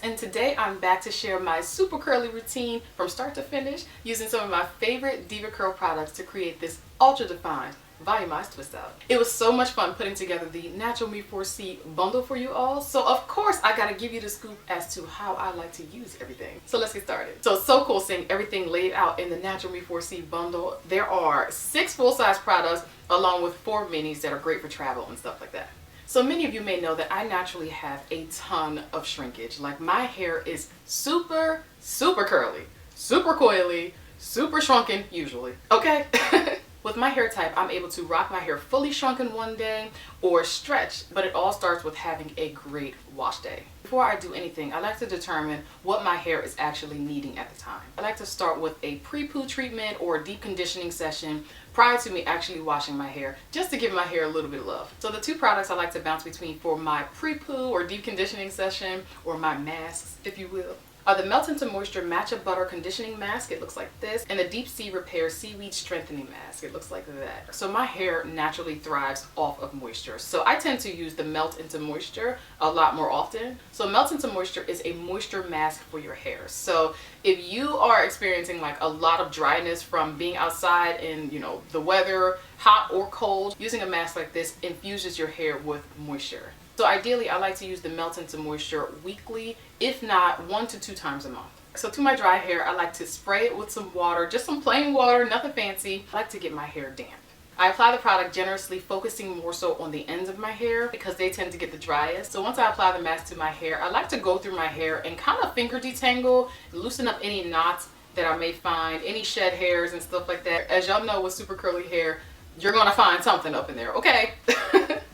and today I'm back to share my super curly routine from start to finish using some of my favorite DevaCurl products to create this ultra defined volumized twist out. It was so much fun putting together the NaturalMe4C bundle for you all, so of course I gotta give you the scoop as to how I like to use everything. So let's get started. So it's so cool seeing everything laid out in the NaturalMe4C bundle. There are 6 full-size products along with 4 minis that are great for travel and stuff like that. So many of you may know that I naturally have a ton of shrinkage. Like, my hair is super curly, super coily, super shrunken usually, okay? With my hair type, I'm able to rock my hair fully shrunken one day or stretch, but it all starts with having a great wash day. Before I do anything, I like to determine what my hair is actually needing at the time. I like to start with a pre-poo treatment or a deep conditioning session prior to me actually washing my hair, just to give my hair a little bit of love. So the 2 products I like to bounce between for my pre-poo or deep conditioning session, or my masks, if you will, are the Melt Into Moisture Matcha Butter Conditioning Mask. It looks like this. And the Deep Sea Repair Seaweed Strengthening Mask. It looks like that. So my hair naturally thrives off of moisture. So I tend to use the Melt Into Moisture a lot more often. So Melt Into Moisture is a moisture mask for your hair. So if you are experiencing like a lot of dryness from being outside in, you know, the weather, hot or cold, using a mask like this infuses your hair with moisture. So ideally, I like to use the Melt Into Moisture weekly, if not 1 to 2 times a month. So to my dry hair, I like to spray it with some water, just some plain water, nothing fancy. I like to get my hair damp. I apply the product generously, focusing more so on the ends of my hair because they tend to get the driest. So once I apply the mask to my hair, I like to go through my hair and kind of finger detangle, loosen up any knots that I may find, any shed hairs and stuff like that. As y'all know, with super curly hair, you're gonna find something up in there, okay?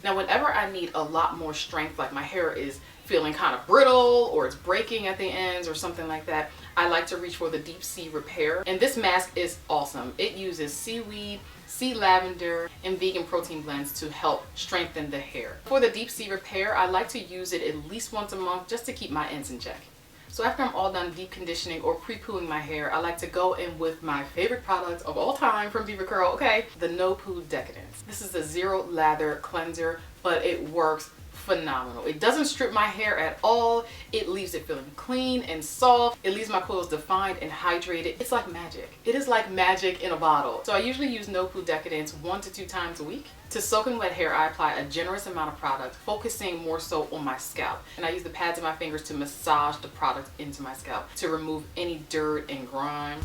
Now, whenever I need a lot more strength, like my hair is feeling kind of brittle or it's breaking at the ends or something like that, I like to reach for the Deep Sea Repair. And this mask is awesome. It uses seaweed, sea lavender, and vegan protein blends to help strengthen the hair. For the Deep Sea Repair, I like to use it at least once a month just to keep my ends in check. So after I'm all done deep conditioning or pre-pooing my hair, I like to go in with my favorite product of all time from DevaCurl, okay? The No Poo Decadence. This is a zero lather cleanser, but it works phenomenal. It doesn't strip my hair at all. It leaves it feeling clean and soft. It leaves my coils defined and hydrated. It's like magic. It is like magic in a bottle. So I usually use No Poo Decadence 1 to 2 times a week. To soaking wet hair, I apply a generous amount of product, focusing more so on my scalp. And I use the pads of my fingers to massage the product into my scalp to remove any dirt and grime.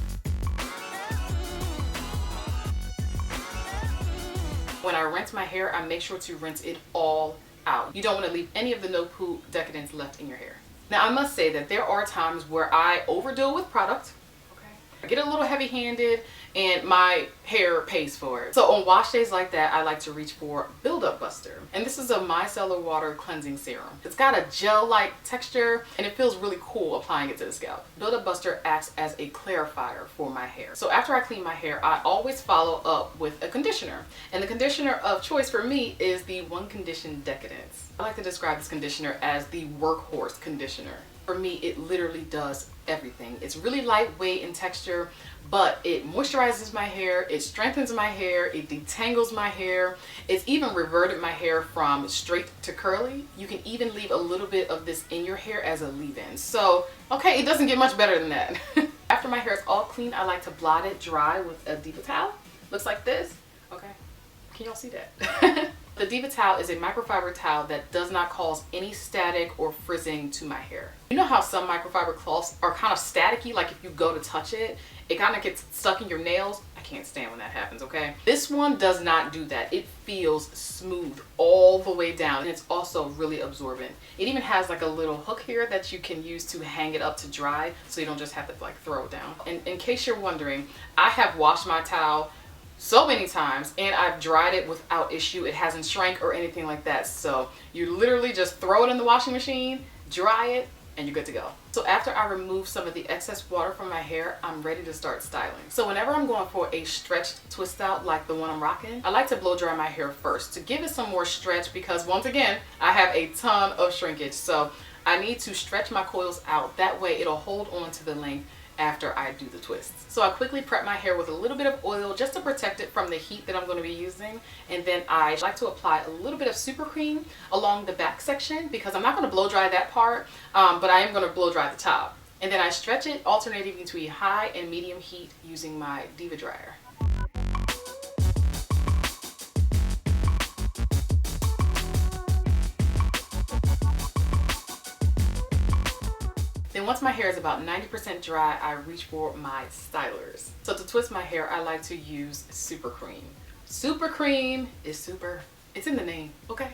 When I rinse my hair, I make sure to rinse it all out. You don't want to leave any of the No Poo Decadence left in your hair. Now, I must say that there are times where I overdo it with product. Okay, I get a little heavy-handed and my hair pays for it. So on wash days like that, I like to reach for Build-Up Buster. And this is a micellar water cleansing serum. It's got a gel-like texture and it feels really cool applying it to the scalp. Build-Up Buster acts as a clarifier for my hair. So after I clean my hair, I always follow up with a conditioner. And the conditioner of choice for me is the One Condition Decadence. I like to describe this conditioner as the workhorse conditioner. For me, it literally does everything. It's really lightweight in texture, but it moisturizes my hair, it strengthens my hair, it detangles my hair. It's even reverted my hair from straight to curly. You can even leave a little bit of this in your hair as a leave-in. So, okay, it doesn't get much better than that. After my hair is all clean, I like to blot it dry with a DevaTowel. Looks like this. Okay, can y'all see that? The DevaTowel is a microfiber towel that does not cause any static or frizzing to my hair. You know how some microfiber cloths are kind of staticky, like if you go to touch it, it kind of gets stuck in your nails? I can't stand when that happens, okay? This one does not do that. It feels smooth all the way down, and it's also really absorbent. It even has like a little hook here that you can use to hang it up to dry, so you don't just have to like throw it down. And in case you're wondering, I have washed my towel so many times and I've dried it without issue. It hasn't shrank or anything like that. So you literally just throw it in the washing machine, dry it, and you're good to go. So after I remove some of the excess water from my hair, I'm ready to start styling. So whenever I'm going for a stretched twist out like the one I'm rocking, I like to blow dry my hair first to give it some more stretch because once again, I have a ton of shrinkage. So I need to stretch my coils out. That way it'll hold on to the length after I do the twists. So I quickly prep my hair with a little bit of oil just to protect it from the heat that I'm going to be using. And then I like to apply a little bit of super cream along the back section because I'm not going to blow dry that part, but I am going to blow dry the top. And then I stretch it, alternating between high and medium heat using my Diva dryer. Then once my hair is about 90% dry, I reach for my stylers. So to twist my hair, I like to use super cream. Super cream is super, it's in the name, okay?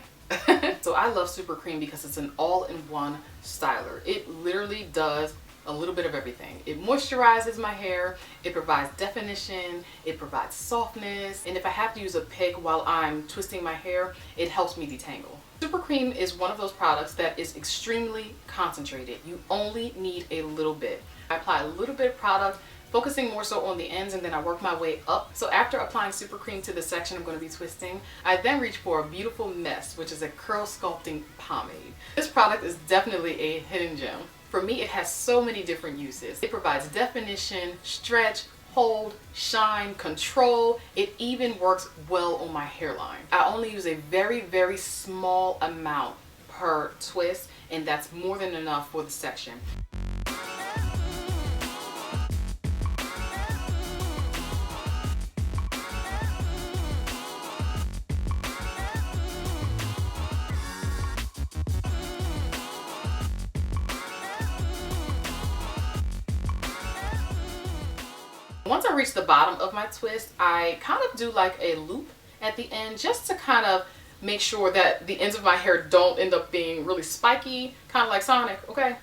So I love super cream because it's an all-in-one styler. It literally does a little bit of everything. It moisturizes my hair, it provides definition, it provides softness, and if I have to use a pick while I'm twisting my hair, it helps me detangle. Super cream is one of those products that is extremely concentrated. You only need a little bit. I apply a little bit of product, focusing more so on the ends, and then I work my way up. So after applying super cream to the section I'm going to be twisting, I then reach for a beautiful Mess, which is a curl sculpting pomade. This product is definitely a hidden gem. For me, it has so many different uses. It provides definition, stretch, hold, shine, control. It even works well on my hairline. I only use a very, very small amount per twist, and that's more than enough for the section. Once I reach the bottom of my twist, I kind of do like a loop at the end just to kind of make sure that the ends of my hair don't end up being really spiky, kind of like Sonic, okay?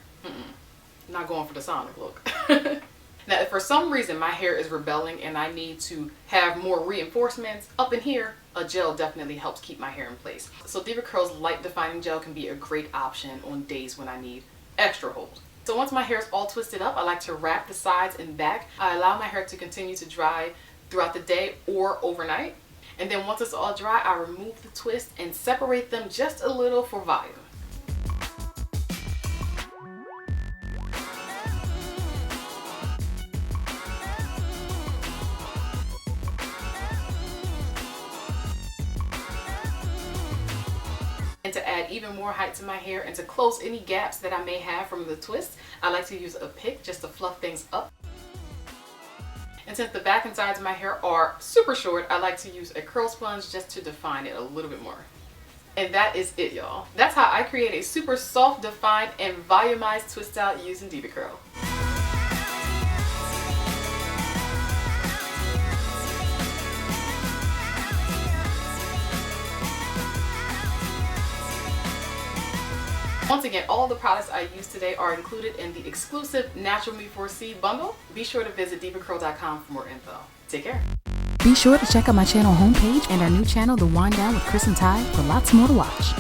Not going for the Sonic look. Now, if for some reason my hair is rebelling and I need to have more reinforcements up in here, a gel definitely helps keep my hair in place. So DevaCurl's light defining gel can be a great option on days when I need extra hold. So once my hair is all twisted up, I like to wrap the sides and back. I allow my hair to continue to dry throughout the day or overnight. And then once it's all dry, I remove the twist and separate them just a little for volume. And to add even more height to my hair and to close any gaps that I may have from the twist, I like to use a pick just to fluff things up. And since the back and sides of my hair are super short, I like to use a curl sponge just to define it a little bit more. And that is it, y'all. That's how I create a super soft, defined, and volumized twist out using DevaCurl. Once again, all the products I used today are included in the exclusive NaturalMe4C bundle. Be sure to visit DevaCurl.com for more info. Take care. Be sure to check out my channel homepage and our new channel, The Wind Down with Chris and Ty, for lots more to watch.